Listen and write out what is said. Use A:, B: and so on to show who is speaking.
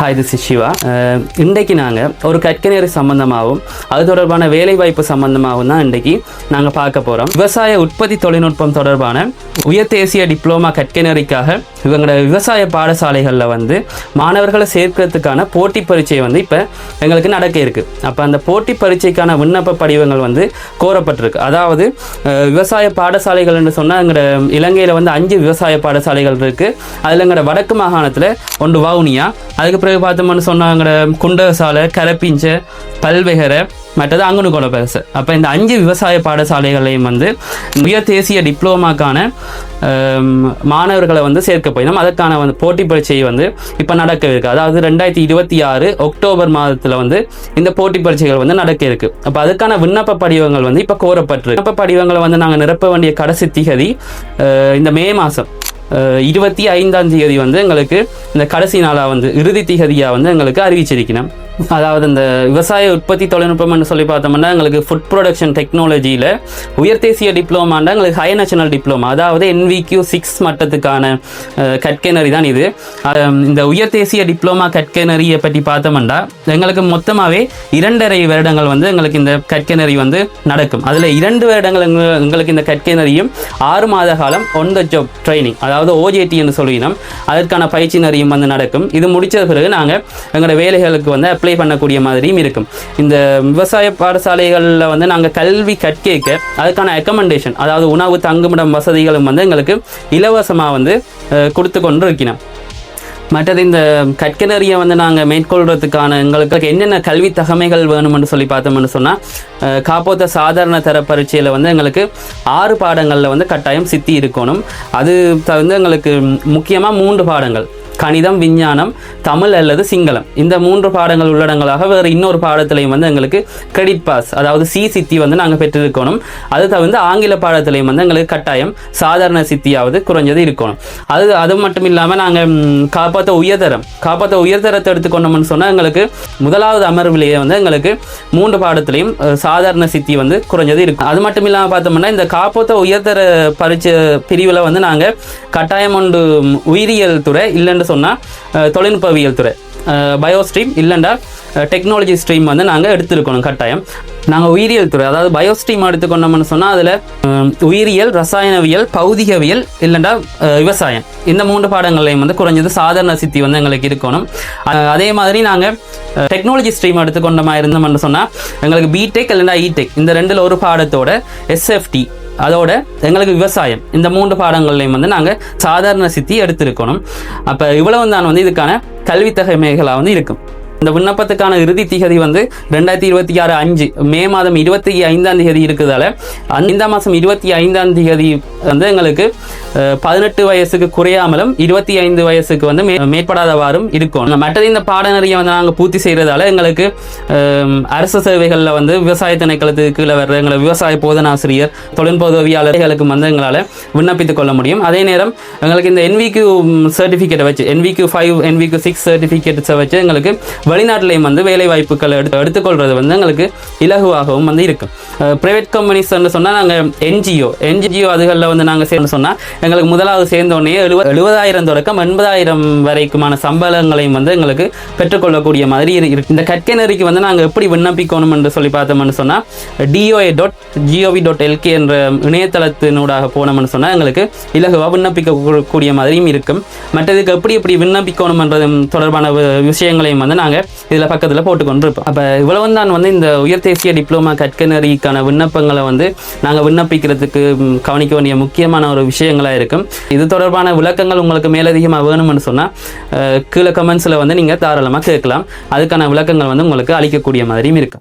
A: Hi, this is Siva. இன்றைக்கு நாங்கள் ஒரு கற்கனேரி சம்பந்தமாகவும் அது தொடர்பான வேலைவாய்ப்பு சம்பந்தமாகவும் தான் இன்றைக்கி நாங்கள் பார்க்க போகிறோம். விவசாய உற்பத்தி தொழில்நுட்பம் தொடர்பான உயர் தேசிய டிப்ளோமா கற்கனேரிக்காக இவங்களோட விவசாய பாடசாலைகளில் மாணவர்களை சேர்க்கிறதுக்கான போட்டி பரீட்சை இப்போ எங்களுக்கு நடக்க இருக்குது. அப்போ அந்த போட்டி பரீட்சைக்கான விண்ணப்ப படிவங்கள் கோரப்பட்டிருக்கு. அதாவது விவசாய பாடசாலைகள் என்று சொன்னால் எங்களோட இலங்கையில் 5 விவசாய பாடசாலைகள் இருக்குது. அதில் எங்களோட வடக்கு மாகாணத்தில் ஒன்று வவுனியா, அதுக்கு பிறகு பார்த்தோம்னு சொன்னாங்க குண்டசாலை, கரப்பிஞ்ச, பல்வேகரை, மற்றது அங்குனுகொல பேச. அப்போ இந்த 5 விவசாய பாடசாலைகளையும் உயர் தேசிய டிப்ளோமாக்கான மாணவர்களை சேர்க்க போயிடும். அதற்கான போட்டி பரீட்சை இப்போ நடக்க இருக்கு. அதாவது 2026 அக்டோபர் மாதத்தில் இந்த போட்டி பரீட்சைகள் நடக்க இருக்கு. அப்போ அதுக்கான விண்ணப்ப படிவங்கள் இப்போ கோரப்பட்டிருக்கு. விண்ணப்ப படிவங்களை நாங்கள் நிரப்ப வேண்டிய கடைசி திகதி இந்த மே மாதம் 25ஆம் தேதி எங்களுக்கு இந்த கடைசி நாளாக இறுதி திகதியாக எங்களுக்கு அறிவிச்சிருக்கணும். அதாவது இந்த விவசாய உற்பத்தி தொழில்நுட்பம்னு சொல்லி பார்த்தோம்னா எங்களுக்கு ஃபுட் ப்ரொடக்ஷன் டெக்னாலஜியில் உயர் தேசிய டிப்ளோமாண்டா எங்களுக்கு ஹை நேஷனல் டிப்ளோமா, அதாவது NVQ6 மட்டத்துக்கான கற்கனரி தான் இது. இந்த உயர் தேசிய டிப்ளோமா கற்கனரியை பற்றி பார்த்தோம்னா எங்களுக்கு மொத்தமாகவே 2.5 வருடங்கள் எங்களுக்கு இந்த கற்கனரி நடக்கும். அதில் 2 வருடங்கள் எங்களுக்கு இந்த கற்கனரியும் 6 மாத காலம் ஒன் த ஜாப் ட்ரைனிங், அதாவது OJT என்று சொல்லினோம், அதற்கான பயிற்சி நெறியும் நடக்கும். இது முடித்த பிறகு நாங்கள் எங்களோட வேலைகளுக்கு அப்ளை பண்ணக்கூடிய மாதிரியும் இருக்கும். இந்த விவசாய பாடசாலைகளில் நாங்கள் கல்வி கற்க அதுக்கான அக்கமெண்டேஷன், அதாவது உணவு தங்குமிடம் வசதிகளும் எங்களுக்கு இலவசமாக கொடுத்து கொண்டு இருக்கணும். மற்றது இந்த கற்கனரியை நாங்கள் மேற்கொள்கிறதுக்கான எங்களுக்கு என்னென்ன கல்வி தகமைகள் வேணும்னு சொல்லி பார்த்தோம்னு சொன்னால், காப்போத்த சாதாரண தர பரீட்சையில் எங்களுக்கு 6 பாடங்களில் கட்டாயம் சித்தி இருக்கணும். அது எங்களுக்கு முக்கியமாக 3 பாடங்கள், கணிதம், விஞ்ஞானம், தமிழ் அல்லது சிங்களம், இந்த 3 பாடங்கள் உள்ளடங்களாக வேறு இன்னொரு பாடத்திலையும் எங்களுக்கு கிரெடிட் பாஸ், அதாவது C சித்தி நாங்கள் பெற்றிருக்கணும். அது தவிர்த்து ஆங்கில பாடத்திலையும் எங்களுக்கு கட்டாயம் சாதாரண சித்தியாவது குறைஞ்சது இருக்கணும். அது மட்டும் இல்லாமல் நாங்கள் காப்பாற்ற உயர்தரத்தை எடுத்துக்கொண்டோம்னு சொன்னால் எங்களுக்கு முதலாவது அமர்விலேயே எங்களுக்கு 3 பாடத்திலையும் சாதாரண சித்தி குறைஞ்சது இருக்கும். அது மட்டும் இல்லாமல் பார்த்தோம்னா இந்த காப்பாற்ற உயர்தர பரீட்சை பிரிவில் நாங்கள் கட்டாயம் ஒன்று உயிரியல் துறை, இல்லைன்னு சொன்னால் தொழில்நுட்பவியல் துறை, பயோஸ்ட்ரீம் இல்லைண்டா டெக்னாலஜி ஸ்ட்ரீம் நாங்கள் எடுத்துருக்கணும் கட்டாயம். நாங்கள் உயிரியல் துறை, அதாவது பயோஸ்ட்ரீம் எடுத்துக்கொண்டோம்னு சொன்னால் அதில் உயிரியல், ரசாயனவியல், பௌதிகவியல் இல்லைண்டா விவசாயம், இந்த 3 பாடங்களையும் குறைஞ்சது சாதாரண சித்தி எங்களுக்கு இருக்கணும். அதே மாதிரி நாங்கள் டெக்னாலஜி ஸ்ட்ரீம் எடுத்துக்கொண்டமாக இருந்தோம்னு சொன்னால் எங்களுக்கு பிடெக் இல்லைண்டா இடெக், இந்த 2ல் ஒரு பாடத்தோட SFT, அதோட எங்களுக்கு விவசாயம், இந்த 3 பாடங்கள்லையும் நாங்கள் சாதாரண சித்தி எடுத்திருக்கணும். அப்போ இவ்வளவு தான் இதுக்கான கல்வி தகமைகளாக இருக்கும். இந்த விண்ணப்பத்துக்கான இறுதி திகதி 2026 மே மாதம் 25ஆம் தேதி இருக்குதால இந்த மாதம் 25ஆம் தேதி எங்களுக்கு 18 வயசுக்கு குறையாமலும் 25 வயசுக்கு மேற்படாதவாறும் இருக்கும். மற்றது இந்த பாடநெறியை நாங்கள் பூர்த்தி செய்கிறதால எங்களுக்கு அரசு சேவைகளில் விவசாய திணைக்களத்துக்கு கீழே வர்ற எங்களை விவசாய போதனாசிரியர், தொழில்நுட்பவியாளர்களுக்கு எங்களால் விண்ணப்பித்துக் கொள்ள முடியும். அதே நேரம் எங்களுக்கு இந்த NVQ சர்டிஃபிகேட்டை வச்சு, NVQ5 NVQ6 சர்டிஃபிகேட்ஸை வச்சு எங்களுக்கு வெளிநாட்டிலையும் வேலை வாய்ப்புகளை எடுத்துக்கொள்வது எங்களுக்கு இலகுவாகவும் இருக்கும். பிரைவேட் கம்பெனிஸ் சொன்னால் நாங்கள் NGO அதுகளில் நாங்கள் சேர்ந்து சொன்னால் எங்களுக்கு முதலாவது சேர்ந்தோடனே 70,000 தொடக்கம் 80,000 வரைக்குமான சம்பளங்களையும் எங்களுக்கு பெற்றுக்கொள்ளக்கூடிய மாதிரி இருக்கு. இந்த கற்கனரிக்கு நாங்கள் எப்படி விண்ணப்பிக்கணும் என்று சொல்லி பார்த்தோம்னு சொன்னால் doa.gov.lk என்ற இணையதளத்தினூடாக போனோம்னு சொன்னால் எங்களுக்கு இலகுவாக விண்ணப்பிக்கக்கூடிய மாதிரியும் இருக்கும். மற்றதுக்கு எப்படி விண்ணப்பிக்கணும் என்றது தொடர்பான விஷயங்களையும் நாங்கள் இதில் பக்கத்தில் போட்டுக்கொண்டு இருப்போம். அப்போ இவ்வளவு தான் இந்த உயர் தேசிய டிப்ளோமா கற்கனரிக்கான விண்ணப்பங்களை நாங்கள் விண்ணப்பிக்கிறதுக்கு கவனிக்க வேண்டிய முக்கியமான ஒரு விஷயங்களாக இருக்கும். இது தொடர்பான விளக்கங்கள் உங்களுக்கு மேலதிகமாக வேணும்னு சொன்னால் கீழே கமெண்ட்ஸில் நீங்கள் தாராளமாக கேட்கலாம். அதுக்கான விளக்கங்கள் உங்களுக்கு அளிக்கக்கூடிய மாதிரியும் இருக்கும்.